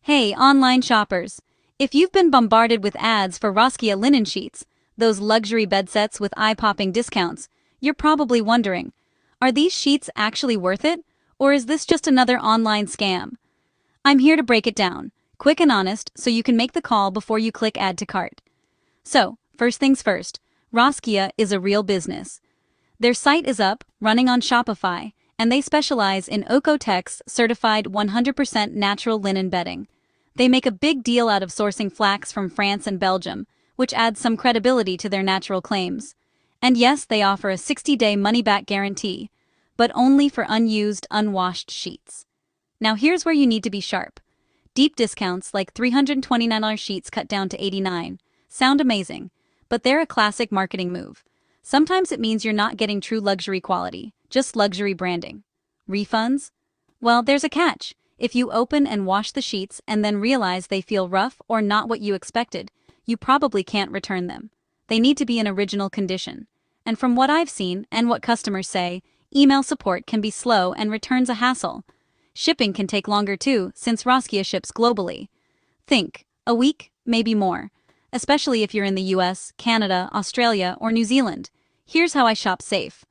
Hey, online shoppers! If you've been bombarded with ads for Roskia linen sheets, those luxury bed sets with eye-popping discounts, you're probably wondering, are these sheets actually worth it, or is this just another online scam? I'm here to break it down, quick and honest, so you can make the call before you click add to cart. So, first things first, Roskia is a real business. Their site is up, running on Shopify, and they specialize in Oeko-Tex certified 100% natural linen bedding. They make a big deal out of sourcing flax from France and Belgium, which adds some credibility to their natural claims. And yes, they offer a 60-day money-back guarantee, but only for unused, unwashed sheets. Now here's where you need to be sharp. Deep discounts like $329 sheets cut down to $89 sound amazing, but they're a classic marketing move. Sometimes it means you're not getting true luxury quality, just luxury branding. Refunds? Well, there's a catch. If you open and wash the sheets and then realize they feel rough or not what you expected, you probably can't return them. They need to be in original condition. And from what I've seen and what customers say, email support can be slow and returns a hassle. Shipping can take longer too, since Roskia ships globally. Think, a week, maybe more. Especially if you're in the US, Canada, Australia, or New Zealand. Here's how I shop safe.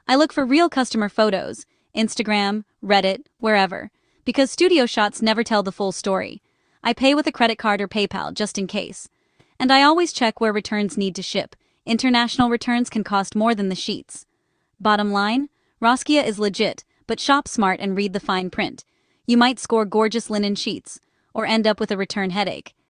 I look for real customer photos, Instagram, Reddit, wherever, because studio shots never tell the full story. I pay with a credit card or PayPal just in case. And I always check where returns need to ship. International returns can cost more than the sheets. Bottom line, Roskia is legit, but shop smart and read the fine print. You might score gorgeous linen sheets, or end up with a return headache.